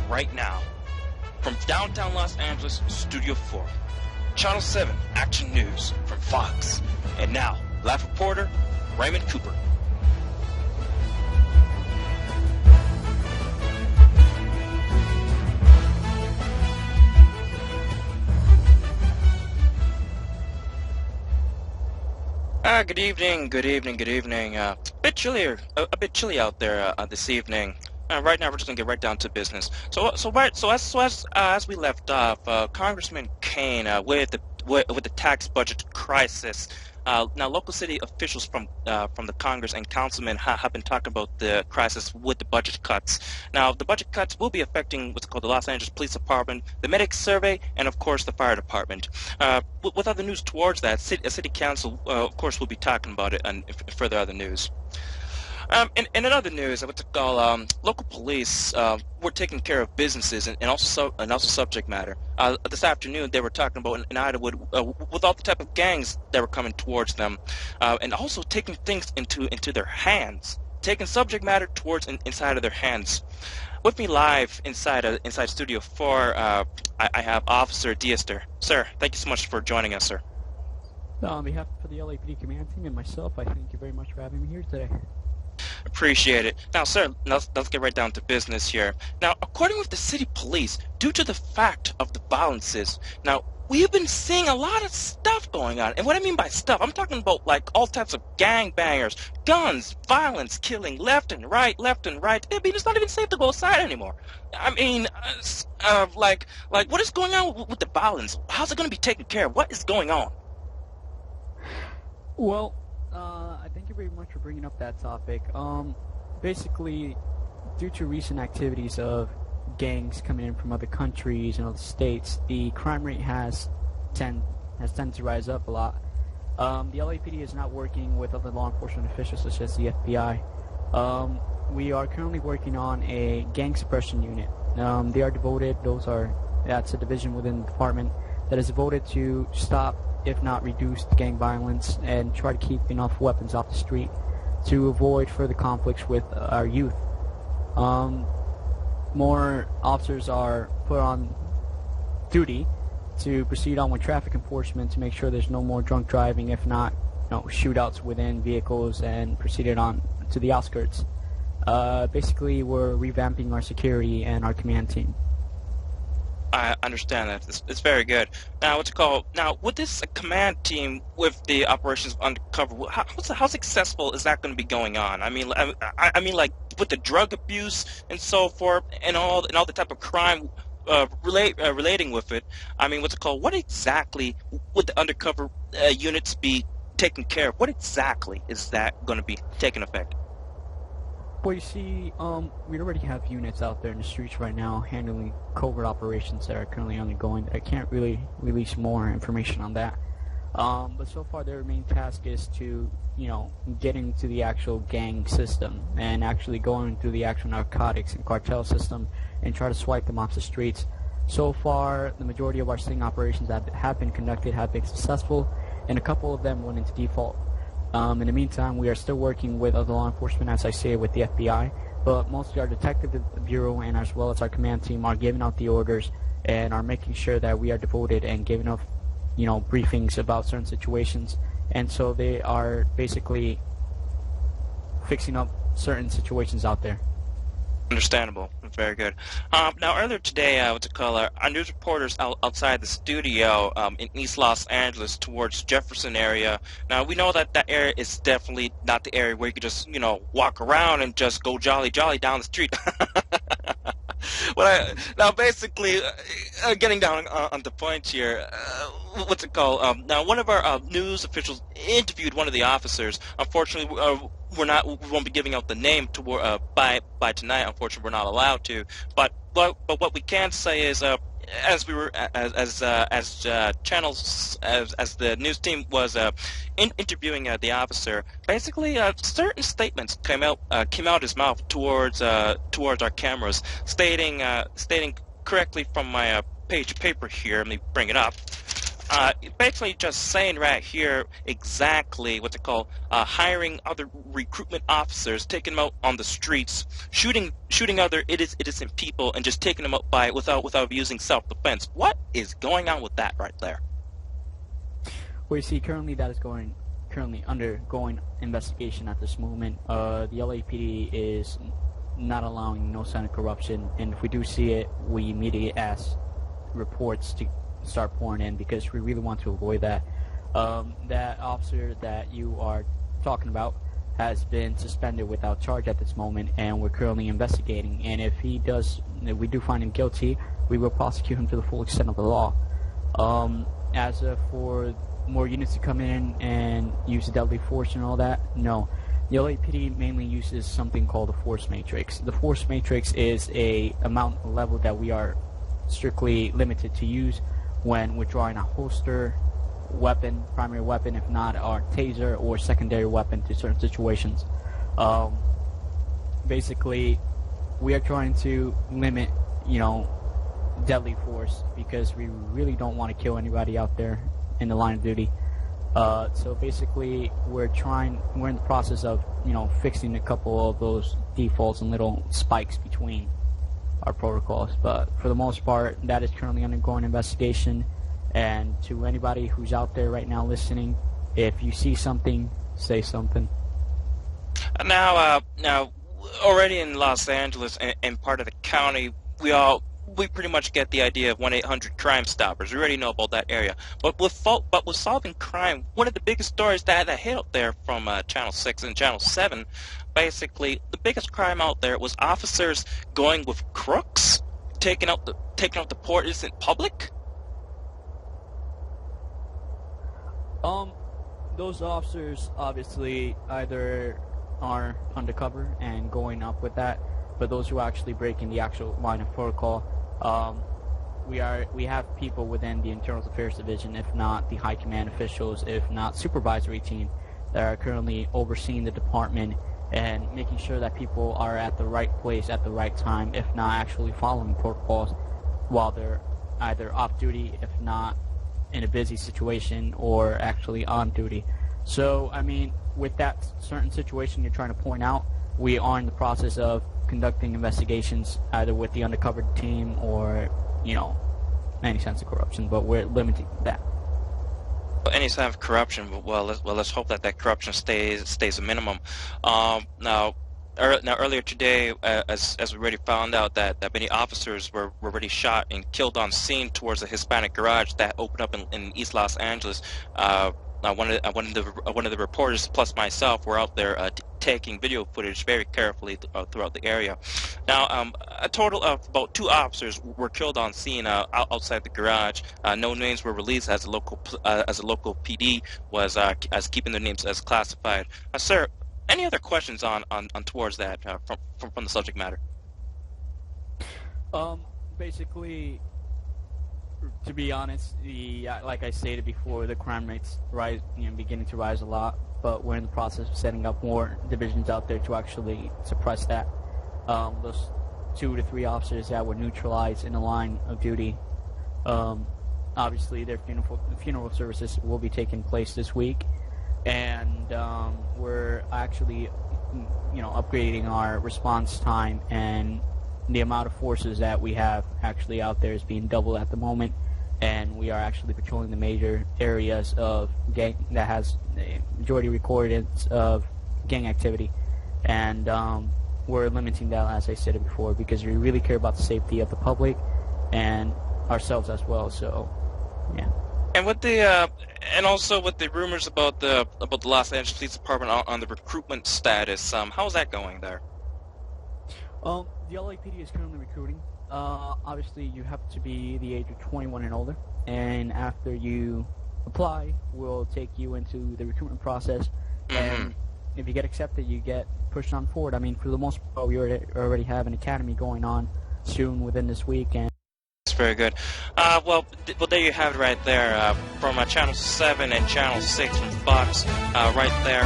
right now. From downtown Los Angeles, Studio 4. Channel 7 Action News from Fox. And now, live reporter, Raymond Cooper. Good evening. A bit chilly out there this evening. Right now, we're just gonna get right down to business. As we left off, Congressman Kane with the tax budget crisis. Now, local city officials from the Congress and councilmen have been talking about the crisis with the budget cuts. Now, the budget cuts will be affecting what's called the Los Angeles Police Department, the Medic Survey, and of course the Fire Department. With other news towards that, City Council, of course, will be talking about it and further other news. In other news, local police were taking care of businesses and also subject matter. This afternoon, they were talking about in Inglewood with all the type of gangs that were coming towards them, and also taking things into their hands, taking subject matter towards inside of their hands. With me live inside Studio 4, I have Officer Diester. Sir, thank you so much for joining us, sir. On behalf of the LAPD command team and myself, I thank you very much for having me here today. Appreciate it. Now, sir, let's get right down to business here. Now, according with the city police, due to the fact of the violences, now, we've been seeing a lot of stuff going on. And what I mean by stuff, I'm talking about, like, all types of gangbangers, guns, violence, killing left and right. I mean, it's not even safe to go outside anymore. I mean, like, what is going on with the violence? How's it going to be taken care of? What is going on? Well, I thank you very much for bringing up that topic. Basically, due to recent activities of gangs coming in from other countries and other states, the crime rate has tended to rise up a lot. The LAPD is not working with other law enforcement officials such as the FBI. We are currently working on a gang suppression unit. They are devoted. That's a division within the department that is devoted to stop, if not reduce, gang violence and try to keep enough weapons off the street to avoid further conflicts with our youth. More officers are put on duty to proceed on with traffic enforcement to make sure there's no more drunk driving, if not, shootouts within vehicles, and proceeded on to the outskirts. Basically, we're revamping our security and our command team. I understand that. It's very good. Now, Now, with this command team, with the operations undercover, how successful is that going to be going on? I mean, like with the drug abuse and so forth, and all the type of crime relating with it. I mean, what exactly would the undercover units be taking care of? What exactly is that going to be taking effect? Well, you see, we already have units out there in the streets right now handling covert operations that are currently undergoing. I can't really release more information on that. But so far, their main task is to, get into the actual gang system and actually going through the actual narcotics and cartel system and try to swipe them off the streets. So far, the majority of our sting operations that have been conducted have been successful, and a couple of them went into default. In the meantime, we are still working with other law enforcement, as I say, with the FBI, but mostly our detective bureau and as well as our command team are giving out the orders and are making sure that we are devoted and giving enough, briefings about certain situations. And so they are basically fixing up certain situations out there. Understandable. Very good. Now, earlier today, our news reporters outside the studio in East Los Angeles towards Jefferson area. Now, we know that area is definitely not the area where you could just, walk around and just go jolly down the street. Now, basically, getting down on the point here, now, one of our news officials interviewed one of the officers. Unfortunately, we won't be giving out the name by tonight. Unfortunately, we're not allowed to. But what we can say is, as the news team was interviewing the officer, basically certain statements came out his mouth towards our cameras, stating correctly from my page of paper here. Let me bring it up. Basically just saying right here exactly what they call hiring other recruitment officers, taking them out on the streets, shooting other innocent people, and just taking them out by without using self-defense. What is going on with that right there? Well, you see, currently that is currently undergoing investigation at this moment. The LAPD is not allowing no sign of corruption, and if we do see it, we immediately ask reports to start pouring in because we really want to avoid that. That officer that you are talking about has been suspended without charge at this moment, and we're currently investigating. And if we do find him guilty, we will prosecute him to the full extent of the law. As for more units to come in and use deadly force and all that, no. The LAPD mainly uses something called the force matrix. The force matrix is a amount level that we are strictly limited to use when withdrawing a holster weapon, primary weapon, if not our taser or secondary weapon to certain situations. Basically, we are trying to limit, deadly force because we really don't want to kill anybody out there in the line of duty. So basically, we're in the process of, fixing a couple of those defaults and little spikes between our protocols. But for the most part, that is currently undergoing investigation. And to anybody who's out there right now listening, if you see something, say something. Now, already in Los Angeles and part of the county, we pretty much get the idea of 1-800 Crime Stoppers. We already know about that area. But with solving crime, one of the biggest stories that hit out there from Channel 6 and Channel 7, basically, the biggest crime out there was officers going with crooks, taking out the poor innocent public. Those officers obviously either are undercover and going up with that, but those who are actually breaking the actual line of protocol, we have people within the Internal Affairs Division, if not the high command officials, if not supervisory team, that are currently overseeing the department and making sure that people are at the right place at the right time, if not actually following protocols while they're either off duty, if not in a busy situation, or actually on duty. So, I mean, with that certain situation you're trying to point out, we are in the process of conducting investigations either with the undercover team or, any sense of corruption, but we're limiting that. Any sign of corruption, well, let's hope that corruption stays a minimum. Now, earlier today, as we already found out that many officers were already shot and killed on scene towards a Hispanic garage that opened up in East Los Angeles. One of the reporters plus myself were out there taking video footage very carefully throughout the area. Now, a total of about 2 officers were killed on scene outside the garage. No names were released as a local PD was as keeping their names as classified. Sir, any other questions on towards that from the subject matter? Basically, to be honest, like I stated before, the crime rates beginning to rise a lot, but we're in the process of setting up more divisions out there to actually suppress that. Those 2 to 3 officers that were neutralized in the line of duty, obviously their funeral services will be taking place this week, and we're actually, upgrading our response time, and the amount of forces that we have actually out there is being doubled at the moment, and we are actually patrolling the major areas of gang that has a majority recordings of gang activity, and we're limiting that, as I said before, because we really care about the safety of the public and ourselves as well. So, yeah. And with also with the rumors about the Los Angeles Police Department on the recruitment status, how's that going there? The LAPD is currently recruiting. Obviously, you have to be the age of 21 and older, and after you apply, we'll take you into the recruitment process, and if you get accepted, you get pushed on forward. I mean, for the most part, we already have an academy going on soon within this week, and that's very good. Well, there you have it right there, from Channel 7 and Channel 6 from Fox, right there.